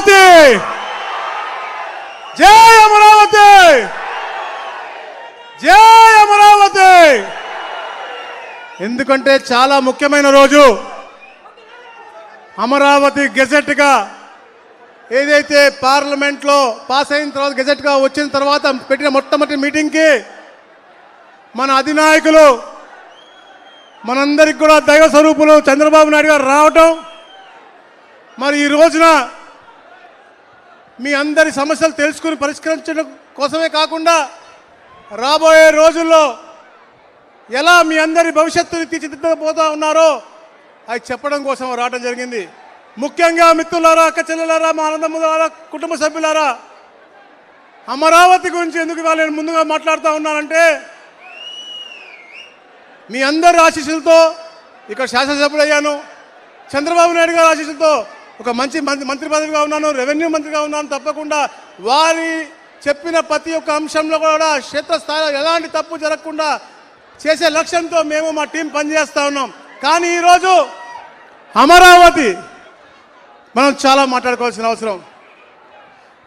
అమరావతి, జై అమరావతి, జై అమరావతి. ఎందుకంటే చాలా ముఖ్యమైన రోజు. అమరావతి గెజెట్గా ఏదైతే పార్లమెంట్లో పాస్ అయిన తర్వాత గెజెట్గా వచ్చిన తర్వాత పెట్టిన మొట్టమొదటి మీటింగ్కి మన అధినాయకులు మనందరికి కూడా దైవ స్వరూపులు చంద్రబాబు నాయుడు గారు రావటం, మరి ఈ రోజున మీ అందరి సమస్యలు తెలుసుకుని పరిష్కరించడం కోసమే కాకుండా రాబోయే రోజుల్లో ఎలా మీ అందరి భవిష్యత్తుని తీర్చిదిద్దబోతా ఉన్నారో అది చెప్పడం కోసం రావడం జరిగింది. ముఖ్యంగా మిత్రులారా, అక్క చెల్లెలారా, మా ఆనందములారా, కుటుంబ సభ్యులారా, అమరావతి గురించి ఎందుకు నేను ముందుగా మాట్లాడుతూ ఉన్నానంటే మీ అందరి ఆశీస్సులతో ఇక్కడ శాసనసభ్యులు అయ్యాను. చంద్రబాబు నాయుడు గారి ఆశీస్సులతో ఒక మంచి మంత్రి పదవిగా ఉన్నాను, రెవెన్యూ మంత్రిగా ఉన్నాను. తప్పకుండా వారి చెప్పిన ప్రతి ఒక్క అంశంలో కూడా క్షేత్రస్థాయిలో ఎలాంటి తప్పు జరగకుండా చేసే లక్ష్యంతో మేము మా టీం పనిచేస్తూ ఉన్నాం. కానీ ఈరోజు అమరావతి మనం చాలా మాట్లాడుకోవాల్సిన అవసరం.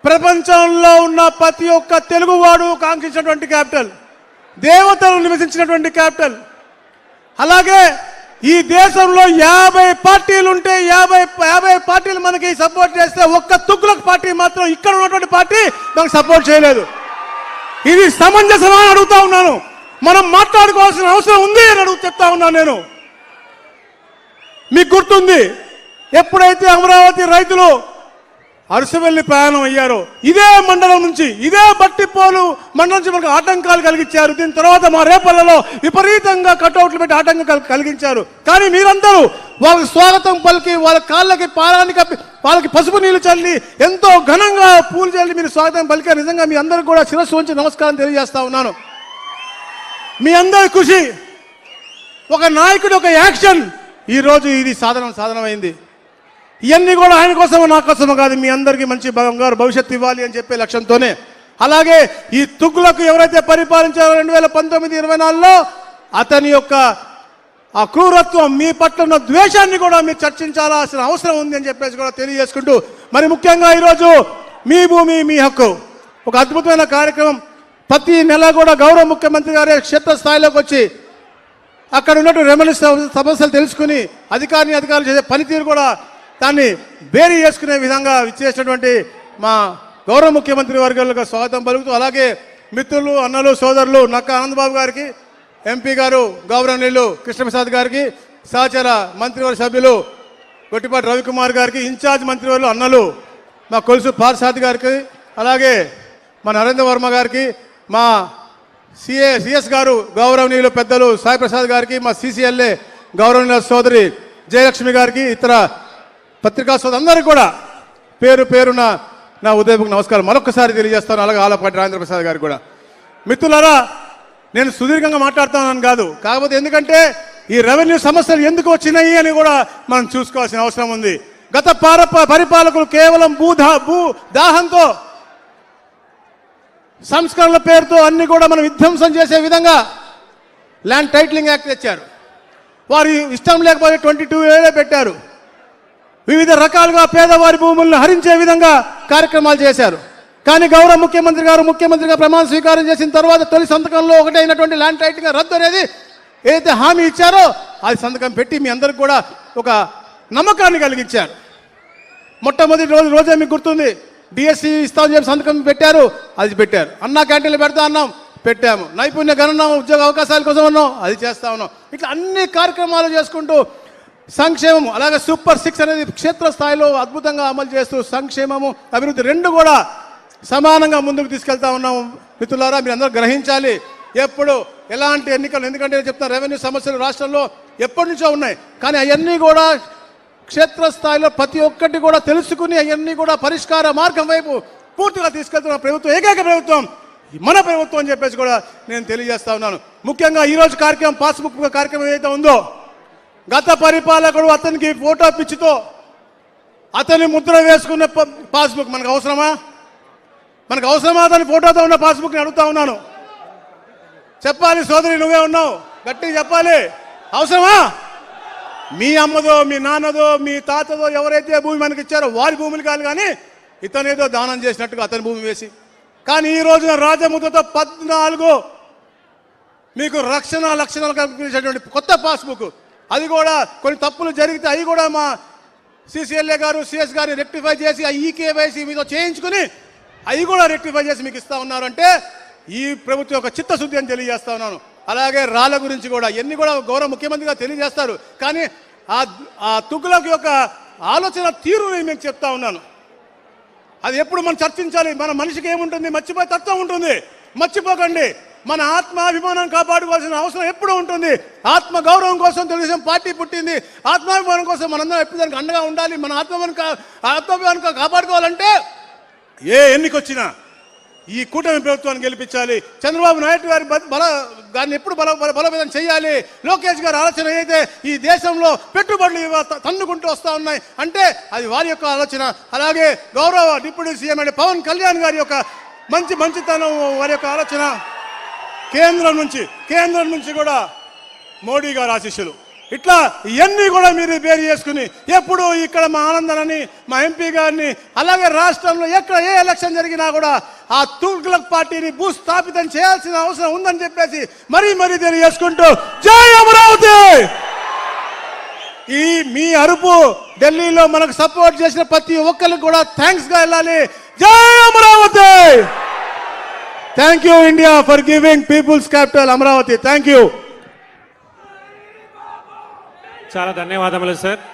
ప్రపంచంలో ఉన్న ప్రతి ఒక్క తెలుగువాడు కాంక్షించినటువంటి క్యాపిటల్, దేవతలు నివసించినటువంటి క్యాపిటల్. అలాగే ఈ దేశంలో 50 పార్టీలు ఉంటే 50 పార్టీలు మనకి సపోర్ట్ చేస్తే ఒక్క తుగ్లక్ పార్టీ మాత్రం ఇక్కడ ఉన్నటువంటి పార్టీ మనకు సపోర్ట్ చేయలేదు. ఇది సమంజసమా అని అడుగుతా ఉన్నాను. మనం మాట్లాడుకోవాల్సిన అవసరం ఉంది అని చెప్తా ఉన్నాను నేను. మీకు గుర్తుంది, ఎప్పుడైతే అమరావతి రైతులు అరసవెల్లి ప్రయాణం అయ్యారో ఇదే మండలం నుంచి, ఇదే బట్టిపోలు మండలం నుంచి మనకు ఆటంకాలు కలిగించారు. దీని తర్వాత మా రేపల్లలో విపరీతంగా కటౌట్లు పెట్టి ఆటంకం కలిగించారు. కానీ మీరందరూ వాళ్ళకి స్వాగతం పలికి, వాళ్ళ కాళ్ళకి పారాన్ని కప్పి, వాళ్ళకి పసుపు నీళ్లు చల్లి, ఎంతో ఘనంగా పూలు చల్లి మీరు స్వాగతం పలికారు. నిజంగా మీ అందరూ కూడా శిరస్సు ఉంచి నమస్కారం తెలియజేస్తా ఉన్నాను. మీ అందరి కృషి, ఒక నాయకుడు ఒక యాక్షన్ ఈరోజు ఇది సాధనమైంది. ఇవన్నీ కూడా ఆయన కోసమో నా కోసమో కాదు, మీ అందరికీ మంచి బంగారు భవిష్యత్తు ఇవ్వాలి అని చెప్పే లక్ష్యంతోనే. అలాగే ఈ తుగ్గులకు ఎవరైతే పరిపాలించారో 2019-24లో అతని యొక్క ఆ క్రూరత్వం, మీ పట్ల ఉన్న ద్వేషాన్ని కూడా మీరు చర్చించాల్సిన అవసరం ఉంది అని చెప్పేసి కూడా తెలియజేసుకుంటూ, మరి ముఖ్యంగా ఈరోజు మీ భూమి మీ హక్కు ఒక అద్భుతమైన కార్యక్రమం. ప్రతి నెల కూడా గౌరవ ముఖ్యమంత్రి గారే క్షేత్రస్థాయిలోకి వచ్చి అక్కడ ఉన్నటువంటి రెవెన్యూ సమస్యలు తెలుసుకుని అధికారులు చేసే పనితీరు కూడా దాన్ని బేరీ చేసుకునే విధంగా ఇచ్చేసినటువంటి మా గౌరవ ముఖ్యమంత్రి వర్గాలకు స్వాగతం పలుకుతూ, అలాగే మిత్రులు, అన్నలు, సోదరులు నక్క ఆనందబాబు గారికి, ఎంపీ గారు గౌరవనీయులు కృష్ణప్రసాద్ గారికి, సహచర మంత్రివర్గ సభ్యులు గొట్టిపాటి రవికుమార్ గారికి, ఇన్ఛార్జ్ మంత్రివర్యులు అన్నలు మా కొలుసు పార్సాద్ గారికి, అలాగే మా నరేంద్ర వర్మ గారికి, మా సిఎస్ గారు గౌరవనీయులు పెద్దలు సాయి ప్రసాద్ గారికి, మా సిసిఎల్ఏ గౌరవనీయుల సోదరి జయలక్ష్మి గారికి, ఇతర పత్రికా సోదరు అందరికీ కూడా పేరు పేరున నా ఉదయపు నమస్కారం మరొకసారి తెలియజేస్తాను. అలాగే ఆలపాటి రాజేంద్ర ప్రసాద్ గారికి కూడా. మిత్రులారా, నేను సుదీర్ఘంగా మాట్లాడుతున్నాను కాదు, కాకపోతే ఎందుకంటే ఈ రెవెన్యూ సమస్యలు ఎందుకు వచ్చినాయి అని కూడా మనం చూసుకోవాల్సిన అవసరం ఉంది. గత పరిపాలకులు కేవలం భూ దాహంతో, సంస్కరణల పేరుతో అన్ని కూడా మనం విధ్వంసం చేసే విధంగా ల్యాండ్ టైటిలింగ్ యాక్ట్ తెచ్చారు. వారి ఇష్టం లేకపోతే 22A పెట్టారు. వివిధ రకాలుగా పేదవారి భూములను హరించే విధంగా కార్యక్రమాలు చేశారు. కానీ గౌరవ ముఖ్యమంత్రిగా ప్రమాణ స్వీకారం చేసిన తర్వాత తొలి సంతకంలో ఒకటే అయినటువంటి ల్యాండ్ టైటిలింగ్ రద్దు అనేది ఏదైతే హామీ ఇచ్చారో అది సంతకం పెట్టి మీ అందరికి కూడా ఒక నమ్మకాన్ని కలిగించారు. మొట్టమొదటి రోజే మీకు గుర్తుంది, డిఎస్సి ఇస్తామని చెప్పి సంతకం పెట్టారు, అది పెట్టారు. అన్నా క్యాంటీన్లు పెడతా అన్నాం, పెట్టాము. నైపుణ్య గణన ఉద్యోగ అవకాశాల కోసం ఉన్నాం, అది చేస్తా ఉన్నాం. ఇట్లా అన్ని కార్యక్రమాలు చేసుకుంటూ సంక్షేమం, అలాగే సూపర్ 6 అనేది క్షేత్రస్థాయిలో అద్భుతంగా అమలు చేస్తూ సంక్షేమము అభివృద్ధి రెండు కూడా సమానంగా ముందుకు తీసుకెళ్తా ఉన్నాము. మిత్రులారా, మీరు అందరూ గ్రహించాలి, ఎప్పుడు ఎలాంటి ఎన్నికలు, ఎందుకంటే నేను చెప్తాను రెవెన్యూ సమస్యలు రాష్ట్రంలో ఎప్పటి నుంచో ఉన్నాయి. కానీ అవన్నీ కూడా క్షేత్రస్థాయిలో ప్రతి ఒక్కటి కూడా తెలుసుకుని అవన్నీ కూడా పరిష్కార మార్గం వైపు పూర్తిగా తీసుకెళ్తున్న ప్రభుత్వం ఏకైక ప్రభుత్వం మన ప్రభుత్వం అని చెప్పేసి కూడా నేను తెలియజేస్తా ఉన్నాను. ముఖ్యంగా ఈరోజు కార్యక్రమం, పాస్బుక్ కార్యక్రమం ఏదైతే ఉందో, గత పరిపాలకుడు అతనికి ఫోటో పిచ్చితో అతని ముద్ర వేసుకున్న పాస్బుక్ మనకు అవసరమా? అతని ఫోటోతో ఉన్న పాస్బుక్ని అడుగుతా ఉన్నాను. చెప్పాలి సోదరి, నువ్వే ఉన్నావు, గట్టిగా చెప్పాలి. అవసరమా? మీ అమ్మదో, మీ నాన్నదో, మీ తాతదో ఎవరైతే భూమి మనకి ఇచ్చారో వారి భూములు కాదు, కానీ ఇతనేదో దానం చేసినట్టుగా అతని భూమి వేసి. కానీ ఈ రోజున రాజముద్రతో 14 మీకు లక్షణాలు కల్పించేటువంటి కొత్త పాస్బుక్, అది కూడా కొన్ని తప్పులు జరిగితే అవి కూడా మా CCLA గారు CS గారిని రెక్టిఫై చేసి ఈ KYC మీతో చేయించుకుని అవి కూడా రెక్టిఫై చేసి మీకు ఇస్తా ఉన్నారు. అంటే ఈ ప్రభుత్వం యొక్క చిత్తశుద్ధి అని తెలియజేస్తా ఉన్నాను. అలాగే రాళ్ళ గురించి కూడా ఎన్ని కూడా గౌరవ ముఖ్యమంత్రిగా తెలియజేస్తారు. కానీ ఆ తుగ్గులకు యొక్క ఆలోచన తీరుని మీకు చెప్తా ఉన్నాను. అది ఎప్పుడు మనం చర్చించాలి. మన మనిషికి ఏముంటుంది, మర్చిపోయే తత్వం ఉంటుంది. మర్చిపోకండి, మన ఆత్మాభిమానం కాపాడుకోవాల్సిన అవసరం ఎప్పుడు ఉంటుంది. ఆత్మ గౌరవం కోసం తెలుగుదేశం పార్టీ పుట్టింది. ఆత్మాభిమానం కోసం మనందరం ఎప్పుడు దానికి అండగా ఉండాలి. మన ఆత్మాభిమానం కాపాడుకోవాలంటే ఏ ఎన్నికొచ్చినా ఈ కూటమి ప్రభుత్వాన్ని గెలిపించాలి. చంద్రబాబు నాయుడు గారి దాన్ని ఎప్పుడు బలోపేతం చేయాలి. లోకేష్ గారి ఆలోచన అయితే ఈ దేశంలో పెట్టుబడులు తన్నుకుంటూ వస్తూ ఉన్నాయి అంటే అది వారి యొక్క ఆలోచన. అలాగే గౌరవ డిప్యూటీ సీఎం అంటే పవన్ కళ్యాణ్ గారి యొక్క మంచితనం, వారి యొక్క ఆలోచన. కేంద్రం నుంచి కూడా మోడీ గారి ఆశీస్సులు. ఇట్లా ఇవన్నీ కూడా మీరు బేరు చేసుకుని ఎప్పుడు ఇక్కడ మా ఆనందనని, మా MP గారిని, అలాగే రాష్ట్రంలో ఎక్కడ ఏ ఎలక్షన్ జరిగినా కూడా ఆ తుగ్లక్ పార్టీని భూస్థాపితం చేయాల్సిన అవసరం ఉందని చెప్పేసి మరీ తెలియజేసుకుంటూ జై అమరావతి. ఈ మీ అరుపు ఢిల్లీలో మనకు సపోర్ట్ చేసిన ప్రతి ఒక్కరికి కూడా థ్యాంక్స్ గా వెళ్ళాలి. జై Amaravati. Thank you India for giving peoples capital Amaravati. Thank you. చాలా ధన్యవాదములు సార్.